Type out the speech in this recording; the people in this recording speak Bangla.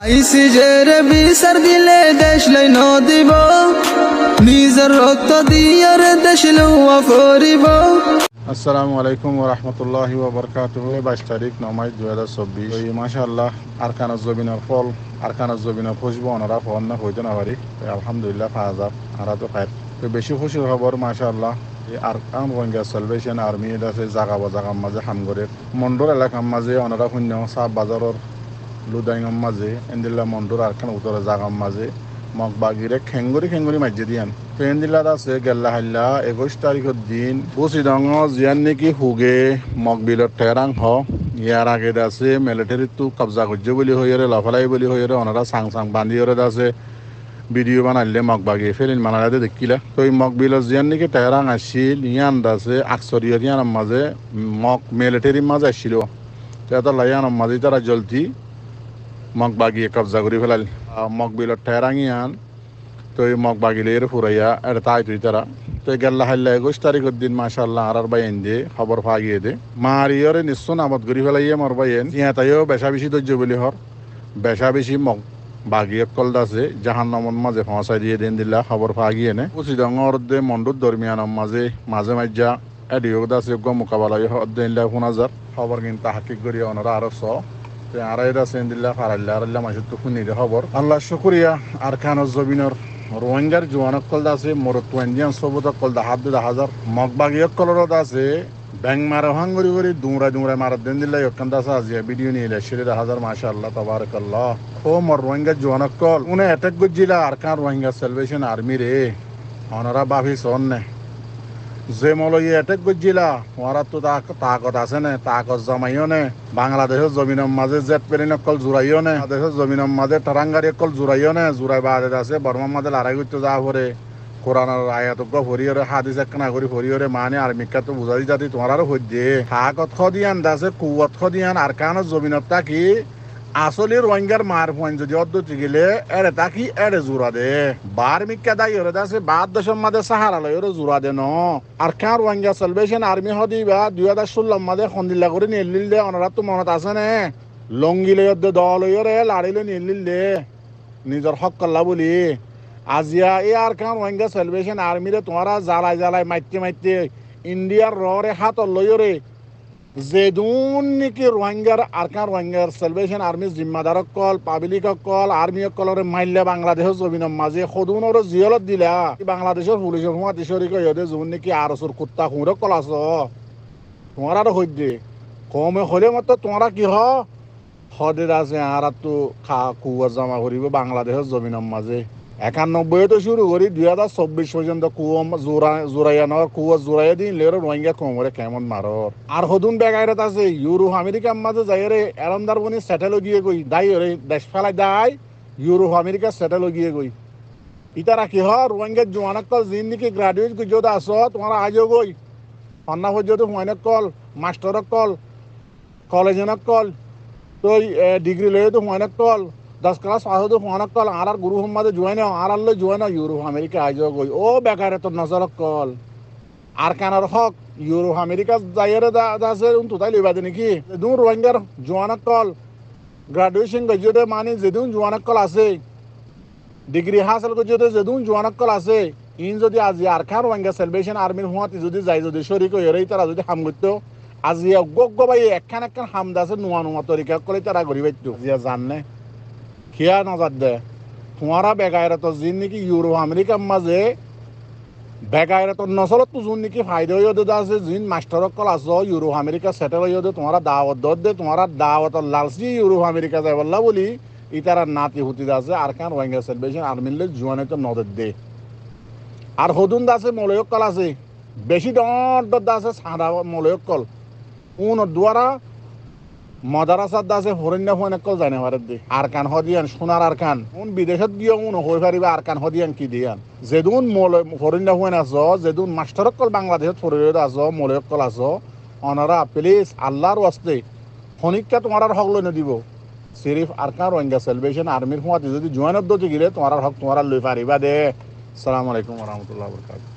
আইসিজের বিচার দিলে দেশ লাই নদিব, নিজের রক্ত দিয়ে দেশ লওয়া করিব। আসসালামু আলাইকুম ওয়া রাহমাতুল্লাহি ওয়া বারাকাতুহু। 22 তারিখ 9 মার্চ 2024। মাশাআল্লাহ আরকানুজ জবিনের ফল আরকানুজ জবিনের খুশবু ওনারা ফোন না হইতে না পারি। আলহামদুলিল্লাহ 5000 আরা তো খায় তো বেশি খুশির খবর মাশাআল্লাহ। আরকান রোহিঙ্গা সালভেশন আর্মি আছে জাগা বাজাগার মাঝে হামগরের মন্ডল এলাকার মাঝে ওনারা শূন্য সাব বাজারের লুদাইঙর মাঝে এন্দিল্লা মন্ডল আরকান উত্তরে জাগার মাঝে মগ বাগিরে খেঙ্গুরি মাঝে দিয়ান পেন্দিলাত আছে গেল্লা হাল্লা 21 তারিখের দিন বুসিডং জিয়ান নেকি হুগে মগবিলত টেরাং হ ইয়ার আগে আছে মিলিটারি তো কবজা করছে বলি হইরে লাফালাই বলি হইরে ওনারা সাং বান্ধি হরে আছে ভিডিও বানাইলে মগবাগি ফেলিন মানালে দেখিলা তো এই মগবিলত জিয়ান নেকি টেরাং আসছিল ইয়ান আছে আকসরিয়র ইয়ান মাঝে মগ মিলিটারির মাঝে আসছিল তো এটা লাইয়ান মাঝে তারা জলদি মগবাগিয়ে কবজা করে ফেলাল মগবিলত টেরাং ইয়ান তো এই মগ বাগিলের ফুরাইয়া এটা তাই তুই তারা তো গেল্লা হাল্লা 21 তারিখের দিন মাশাআল্লাহ আর বাইন দিয়ে খবর পাইয়ে দে মারিয়রে নিশ্চয় নামত গড়ি ফেলাইয়ে মর বাইন তাইও বেশা বেশি ধৈর্য বলি হর বেশা বেশি মগ বাগিয়ে কল আছে জাহান নামন মাঝে পৌঁছাই দিয়ে দিন দিলা খবর পাইয়ে নে উচি ডঙর দে মন্ডুর দরমিয়ান মাঝে মাঝা এডিও দাসে গ মোকাবেলা দিনলা 1000 খবর কিন্তু হাকিক গড়িয়া ওনারা আরো আড়াইটা সেন্দিল্লা ফারাল্লা আড়াল্লা মাসের তো শুনি খবর আল্লাহ শুক্রিয়া আরকানুজ জবিনের রোহিঙ্গার জোয়ানক কল আছে মোর টুয়েন্ডিয়ান সবুত কল দা হাত 1000 মগবাগিয়ক কলরত আছে ব্যাং মারা হাঙ্গরি করে দুমরা মারা দেন দিল্লা ইকান দাস আজিয়া ভিডিও নিলে 1000 মাশাআল্লাহ তাবারাকাল্লাহ ও মোর রোহিঙ্গার জোয়ানক কল উনি অ্যাটাক গজিলা আরকান রোহিঙ্গা সালভেশন আর্মি রে ওনারা বাফি সন্নে যে মলই অ্যাটাক গজিলা ওরা তো তাকত আছে না তাকত জমাইও নে বাংলাদেশের জমিনের মাঝে জেট প্লেন কল জুড়াইও নে দেশের জমিনের মাঝে টারাঙ্গারি কল জুড়াইও নে জুড়াই বাদে আছে বর্মার মাঝে লড়াই করতে যা পরে কোরআনের আয়াত হরিয়রে হাদিস একনা করি হরিয়রে মানে আর মিকা তো বুঝাই যাতি তোমারও হইছে তাকত খদিয়ান দাসে কুয়াত খদিয়ান আর কান জমিনত তাকি আসলে রোহিঙ্গার মার ফোন যদি অদ্দতি গেলে এরে তাকি এরে জোড়া দে বার মিক্কা দাই ওরে দাসে বাদ দেশের মাঝে সাহারা লয় ওরে জোড়া দে ন আর কার রোহিঙ্গা সালভেশন আর্মি হদি বা 2016 মাঝে খন্দিল্লা করে নিলিল দে ওনারা তো মনত আছে নে লঙ্গিলে দে দল ওরে লাড়িলে নিলিল দে নিজের হক কল্লা বলি আজিয়া এই আর কার রোহিঙ্গা সালভেশন আর্মিরে তোমারা জ্বালাই মাইতে ইন্ডিয়ার রে হাত লয়রে যেদুন নাকি রোহিঙ্গার আরকান রোহিঙ্গার সালভেশন আর্মি জিম্মাদার কল পাবলিক কল আর্মি কলরে মাইল্লা বাংলাদেশের জমিনের মাঝে সদুন ওর জিয়লত দিলা বাংলাদেশের পুলিশের হুয়া তিসরি কইতে যুন নাকি আরসুর কুত্তা খুঁড়ে কলাস তোমার আর হইতে কমে হলে মতো তোমরা কি হদের আছে আর তো কুয়া জমা করিব বাংলাদেশের জমিনের মাঝে 91 তো শুরু করি 2024 পর্যন্ত কুয়া জোরাইয়া নর কুয়া জোরাইয়া দিন লের রোহিঙ্গা কমরে কেমন মারর আর হদুন বেগাইরত আছে ইউরোপ আমেরিকার মাঝে যাইরে এরন্দার বনি সেটেল গিয়ে গই দাই ওরে দেশ ফেলাই দাই ইউরোপ আমেরিকা সেটেল গিয়ে গই ইতারা কি রোহিঙ্গা জোয়ানক কল জিন নাকি গ্রাজুয়েট গুজত আছো তোমার আজও গই অন্না পর্যন্ত হুয়াইনক কল মাস্টারক কল কলেজনক কল তো ডিগ্রি লয়ে তো হুয়াইনক কল 10 ক্লাস আহত ফোন কল আর গুরু সম্মাদে জুয়াই না আর আল্লাহ জুয়াই না ইউরোপ আমেরিকা আইজ গই ও বেকারে তো নজর কল আর কানার হক ইউরোপ আমেরিকা যাইরে দাসে তো তাই লইবা দে নাকি যেদুন রোহিঙ্গার জোয়ানক কল গ্রাজুয়েশন গজতে মানে যেদুন জোয়ানক কল আছে ডিগ্রি হাসিল গজতে যেদুন জোয়ানক কল আছে ইন যদি আজি আর কার রোহিঙ্গা সালভেশন আর্মির হুয়াতি যদি যাই যদি শরীক হইরে তারা যদি হাম করতে আজি গগ ভাই একখান হাম দাসে নোয়া তরিকা করে তারা গড়ি বাইতো জিয়া জাননে খিয়া নজর দে তোমারা বেগাইরত জিন নাকি ইউরোপ আমেরিকার মাঝে বেগাইরত নচলত তো যোন নাকি ফাইদা হইয়া দে আছে জিন মাস্টার কল আছো ইউরোপ আমেরিকা সেটেল হইয়া দে তোমারা দাওয়াত দে তোমারা দাওয়াত লালসি ইউরোপ আমেরিকা যায় বললা বলি ইতারা নাতি হুতি আছে আর কান রোহিঙ্গা সালভেশন আর্মিলে জুয়ানে তো নজর দে আর হদুন দাসে মলয়ক কল আছে বেশি দর দাসে সাদা মলয়ক কল উন দ্বারা মদারাসার দাসে হরিণা ফোন কল জানে ভারত দে আর কান হদিয়ান সোনার আর কান উন বিদেশত গিয়ে উন হয়ে পারিবা আর কান হদিয়ান কি দিয়ান যেদুন হরিণা ফোন আছো যেদুন মাস্টার কল বাংলাদেশত ফরিয়ত আছো মলয়ক কল আছো অনারা প্লিজ আল্লাহর ওয়াস্তে ফনিকটা তোমার হক লই দিব সিরিফ আর কান রোহিঙ্গা সালভেশন আর্মির হুয়াতে যদি জয়েন অব্দি গেলে তোমার হক তোমার লই পারিবা দে। আসসালামু আলাইকুম ওয়া রাহমাতুল্লাহি ওয়া বারাকাতুহু।